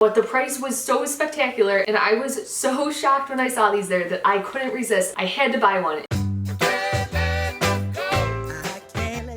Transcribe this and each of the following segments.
But the price was so spectacular and I was so shocked when I saw these there that I couldn't resist. I had to buy one.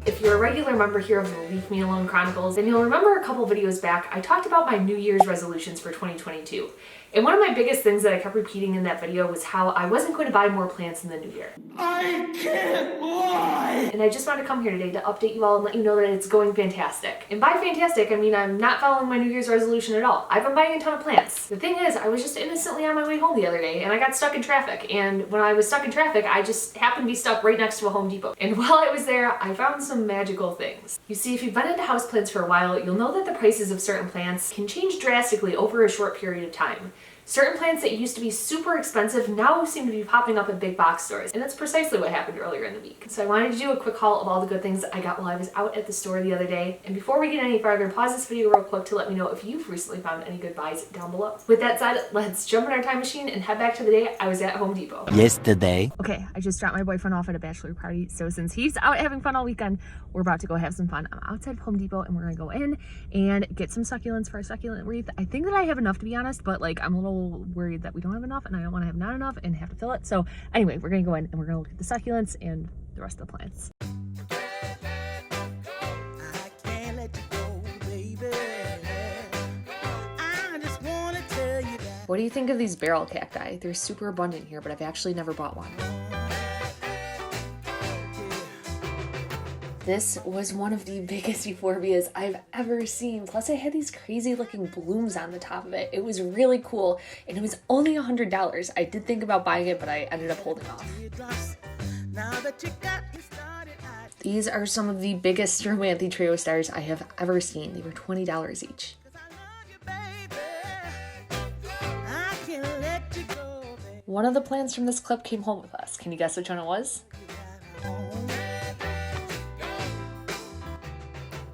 If you're a regular member here of the Leave Me Alone Chronicles, then you'll remember a couple videos back I talked about my New Year's resolutions for 2022. And one of my biggest things that I kept repeating in that video was how I wasn't going to buy more plants in the new year. I can't lie! And I just want to come here today to update you all and let you know that it's going fantastic. And by fantastic, I mean I'm not following my New Year's resolution at all. I've been buying a ton of plants. The thing is, I was just innocently on my way home the other day and I got stuck in traffic. And when I was stuck in traffic, I just happened to be stuck right next to a Home Depot. And while I was there, I found some magical things. You see, if you've been into houseplants for a while, you'll know that the prices of certain plants can change drastically over a short period of time. Certain plants that used to be super expensive now seem to be popping up at big box stores, and that's precisely what happened earlier in the week. So I wanted to do a quick haul of all the good things I got while I was out at the store the other day. And before we get any farther, pause this video real quick to let me know if you've recently found any good buys down below. With that said, let's jump in our time machine and head back to the day I was at Home Depot. Yesterday. Okay, I just dropped my boyfriend off at a bachelor party, so since he's out having fun all weekend, we're about to go have some fun. I'm outside of Home Depot and we're gonna go in and get some succulents for our succulent wreath. I think that I have enough, to be honest, but like I'm a little worried that we don't have enough and I don't want to have not enough and have to fill it. So anyway, we're gonna go in and we're gonna look at the succulents and the rest of the plants. What do you think of these barrel cacti? They're super abundant here, but I've actually never bought one. This was one of the biggest euphorbias I've ever seen. Plus I had these crazy looking blooms on the top of it. It was really cool and it was only $100. I did think about buying it, but I ended up holding off. These are some of the biggest Stromanthe trio stars I have ever seen. They were $20 each. One of the plants from this clip came home with us. Can you guess which one it was?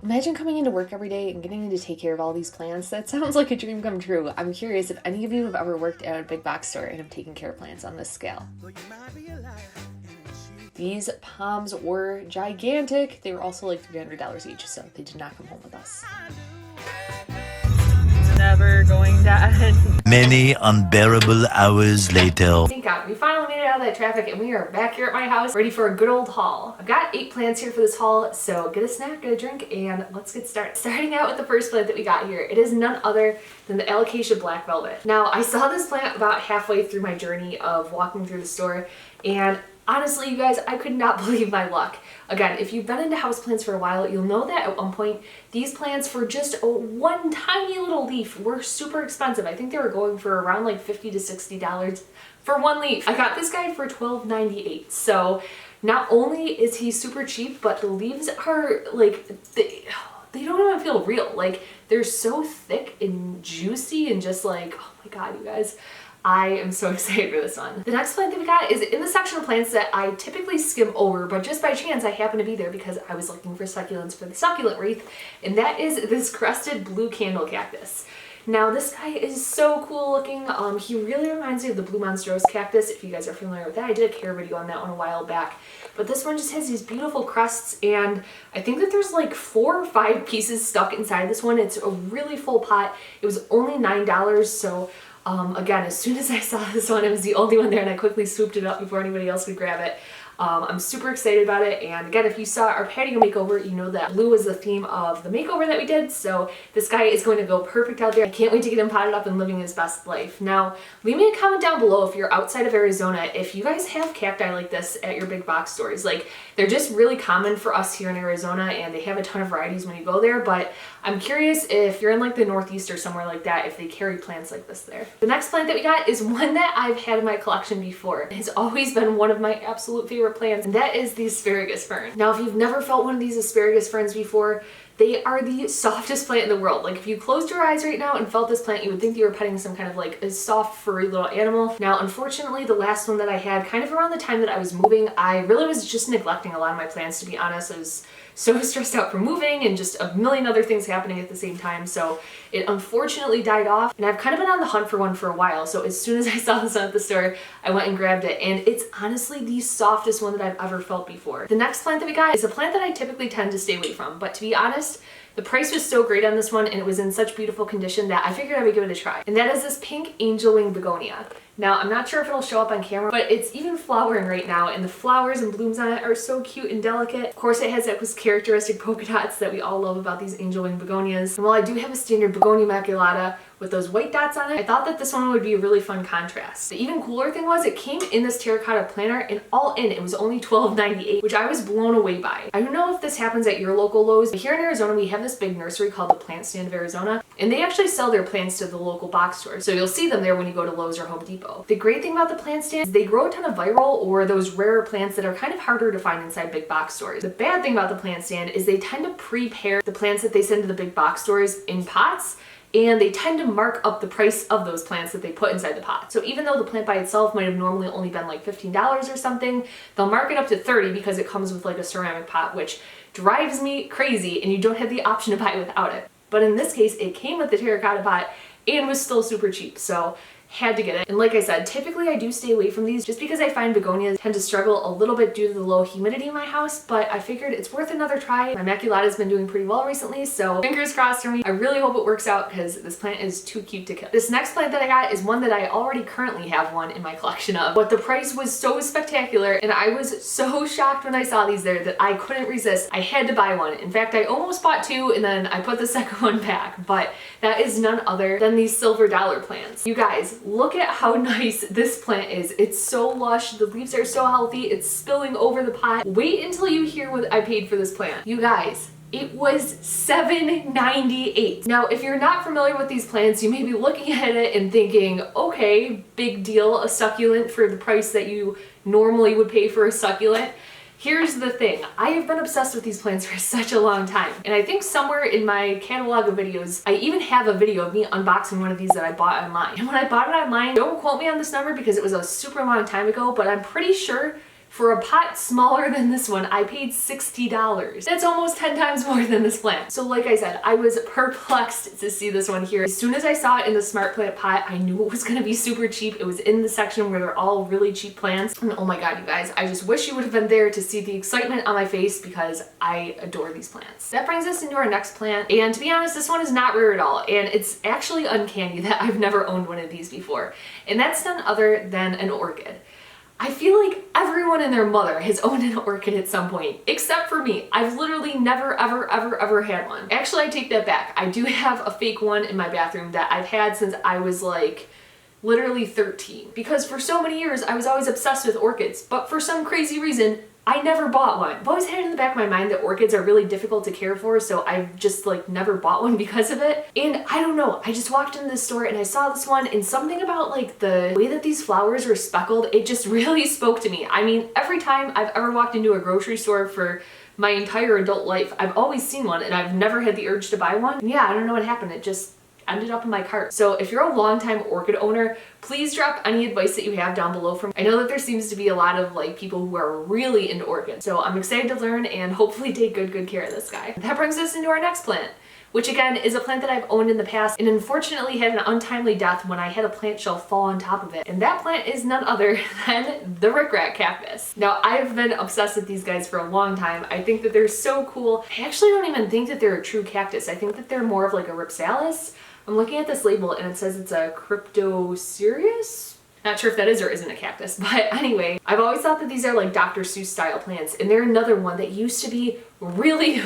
Imagine coming into work every day and getting to take care of all these plants. That sounds like a dream come true. I'm curious if any of you have ever worked at a big box store and have taken care of plants on this scale. These palms were gigantic. They were also like $300 each, so they did not come home with us. Never going to end. Many unbearable hours later. Thank God, we finally made it out of that traffic and we are back here at my house ready for a good old haul. I've got 8 plants here for this haul, so get a snack, get a drink, and let's get started. Starting out with the first plant that we got here, it is none other than the Alocasia Black Velvet. Now, I saw this plant about halfway through my journey of walking through the store, and honestly, you guys, I could not believe my luck. Again, if you've been into houseplants for a while, you'll know that at one point, these plants for just one tiny little leaf were super expensive. I think they were going for around like $50 to $60 for one leaf. I got this guy for $12.98. So not only is he super cheap, but the leaves are like, they don't even feel real. Like they're so thick and juicy and just like, oh my God, you guys. I am so excited for this one. The next plant that we got is in the section of plants that I typically skim over, but just by chance I happened to be there because I was looking for succulents for the succulent wreath, and that is this crested blue candle cactus. Now this guy is so cool looking. He really reminds me of the blue monstrose cactus, if you guys are familiar with that. I did a care video on that one a while back. But this one just has these beautiful crusts, and I think that there's like 4 or 5 pieces stuck inside this one. It's a really full pot. It was only $9, so again, as soon as I saw this one, it was the only one there and I quickly swooped it up before anybody else could grab it. I'm super excited about it, and again, if you saw our patio makeover, you know that blue is the theme of the makeover that we did, so this guy is going to go perfect out there. I can't wait to get him potted up and living his best life. Now, leave me a comment down below if you're outside of Arizona, if you guys have cacti like this at your big box stores. Like, they're just really common for us here in Arizona, and they have a ton of varieties when you go there, but I'm curious if you're in like the Northeast or somewhere like that, if they carry plants like this there. The next plant that we got is one that I've had in my collection before. It has always been one of my absolute favorite plants, and that is the asparagus fern. Now, if you've never felt one of these asparagus ferns before, they are the softest plant in the world. Like if you closed your eyes right now and felt this plant, you would think you were petting some kind of like a soft furry little animal. Now, unfortunately, the last one that I had kind of around the time that I was moving, I really was just neglecting a lot of my plants, to be honest. I was so stressed out for moving and just a million other things happening at the same time. So it unfortunately died off, and I've kind of been on the hunt for one for a while. So as soon as I saw this one at the store, I went and grabbed it, and it's honestly the softest one that I've ever felt before. The next plant that we got is a plant that I typically tend to stay away from, but to be honest, The price was so great on this one and it was in such beautiful condition that I figured I would give it a try. And that is this pink angel wing begonia. Now, I'm not sure if it'll show up on camera, but it's even flowering right now and the flowers and blooms on it are so cute and delicate. Of course, it has those characteristic polka dots that we all love about these angel wing begonias. And while I do have a standard begonia maculata with those white dots on it, I thought that this one would be a really fun contrast. The even cooler thing was it came in this terracotta planter and all in it was only $12.98, which I was blown away by. I don't know if this happens at your local Lowe's, but here in Arizona we have this big nursery called the Plant Stand of Arizona, and they actually sell their plants to the local box stores. So you'll see them there when you go to Lowe's or Home Depot. The great thing about the plant stand is they grow a ton of viral or those rarer plants that are kind of harder to find inside big box stores. The bad thing about the plant stand is they tend to prepare the plants that they send to the big box stores in pots, and they tend to mark up the price of those plants that they put inside the pot. So even though the plant by itself might have normally only been like $15 or something, they'll mark it up to $30 because it comes with like a ceramic pot, which drives me crazy, and you don't have the option to buy it without it. But in this case, it came with the terracotta pot and was still super cheap, so had to get it. And like I said, typically I do stay away from these just because I find begonias tend to struggle a little bit due to the low humidity in my house, but I figured it's worth another try. My maculata's been doing pretty well recently, so fingers crossed for me. I really hope it works out because this plant is too cute to kill. This next plant that I got is one that I already currently have one in my collection of, but the price was so spectacular and I was so shocked when I saw these there that I couldn't resist. I had to buy one. In fact, I almost bought two and then I put the second one back, but that is none other than these silver dollar plants. You guys, look at how nice this plant is. It's so lush, the leaves are so healthy, it's spilling over the pot. Wait until you hear what I paid for this plant. You guys, it was $7.98. Now, if you're not familiar with these plants, you may be looking at it and thinking, okay, big deal, a succulent for the price that you normally would pay for a succulent. Here's the thing, I have been obsessed with these plants for such a long time, and I think somewhere in my catalog of videos, I even have a video of me unboxing one of these that I bought online. And when I bought it online, don't quote me on this number because it was a super long time ago, but I'm pretty sure for a pot smaller than this one, I paid $60. That's almost 10 times more than this plant. So like I said, I was perplexed to see this one here. As soon as I saw it in the Smart Plant pot, I knew it was gonna be super cheap. It was in the section where they're all really cheap plants. And oh my God, you guys, I just wish you would have been there to see the excitement on my face because I adore these plants. That brings us into our next plant. And to be honest, this one is not rare at all. And it's actually uncanny that I've never owned one of these before. And that's none other than an orchid. I feel like everyone and their mother has owned an orchid at some point, except for me. I've literally never, ever had one. Actually, I take that back. I do have a fake one in my bathroom that I've had since I was like literally 13. Because for so many years, I was always obsessed with orchids, but for some crazy reason, I never bought one. I've always had it in the back of my mind that orchids are really difficult to care for, so I've just like never bought one because of it. And I don't know, I just walked into the store and I saw this one and something about like the way that these flowers were speckled, it just really spoke to me. I mean, every time I've ever walked into a grocery store for my entire adult life, I've always seen one and I've never had the urge to buy one. And yeah, I don't know what happened, it just ended up in my cart. So if you're a longtime orchid owner, please drop any advice that you have down below from. I know that there seems to be a lot of like people who are really into orchids. So I'm excited to learn and hopefully take good care of this guy. That brings us into our next plant, which again is a plant that I've owned in the past and unfortunately had an untimely death when I had a plant shelf fall on top of it. And that plant is none other than the rickrack cactus. Now, I've been obsessed with these guys for a long time. I think that they're so cool. I actually don't even think that they're a true cactus. I think that they're more of like a ripsalis. I'm looking at this label and it says it's a Cryptocereus? Not sure if that is or isn't a cactus, but anyway, I've always thought that these are like Dr. Seuss style plants, and they're another one that used to be really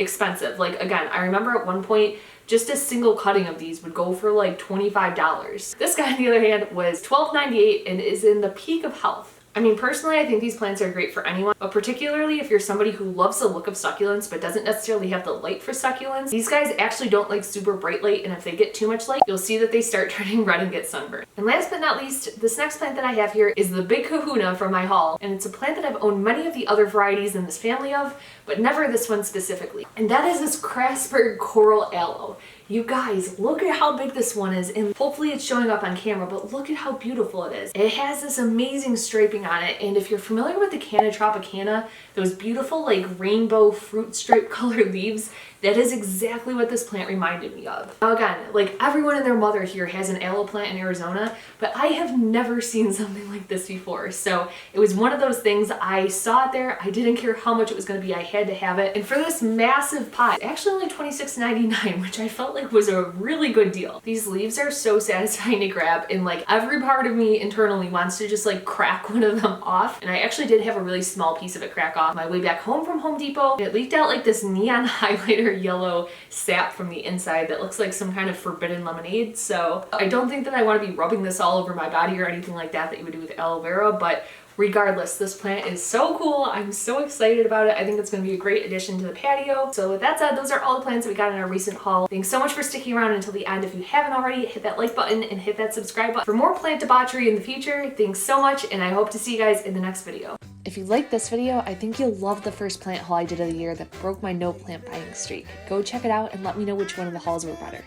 expensive. Like again, I remember at one point, just a single cutting of these would go for like $25. This guy on the other hand was $12.98 and is in the peak of health. I mean, personally, I think these plants are great for anyone, but particularly if you're somebody who loves the look of succulents but doesn't necessarily have the light for succulents. These guys actually don't like super bright light, and if they get too much light, you'll see that they start turning red and get sunburned. And last but not least, this next plant that I have here is the Big Kahuna from my haul, and it's a plant that I've owned many of the other varieties in this family of, but never this one specifically. And that is this Crasburg Coral Aloe. You guys, look at how big this one is, and hopefully it's showing up on camera, but look at how beautiful it is. It has this amazing striping on it, and if you're familiar with the Canna Tropicana, those beautiful like rainbow fruit stripe colored leaves, That is exactly what this plant reminded me of. Now again, like everyone and their mother here has an aloe plant in Arizona, but I have never seen something like this before. So it was one of those things, I saw it there, I didn't care how much it was gonna be, I had to have it. And for this massive pot, actually only $26.99, which I felt like was a really good deal. These leaves are so satisfying to grab, and like every part of me internally wants to just like crack one of them off. And I actually did have a really small piece of it crack off my way back home from Home Depot. It leaked out like this neon highlighter yellow sap from the inside that looks like some kind of forbidden lemonade. So I don't think that I want to be rubbing this all over my body or anything like that you would do with aloe vera, but regardless, this plant is so cool. I'm so excited about it. I think it's going to be a great addition to the patio. So with that said, those are all the plants that we got in our recent haul. Thanks so much for sticking around until the end. If you haven't already, hit that like button and hit that subscribe button for more plant debauchery in the future. Thanks so much, and I hope to see you guys in the next video. If you liked this video, I think you'll love the first plant haul I did of the year that broke my no plant buying streak. Go check it out and let me know which one of the hauls were better.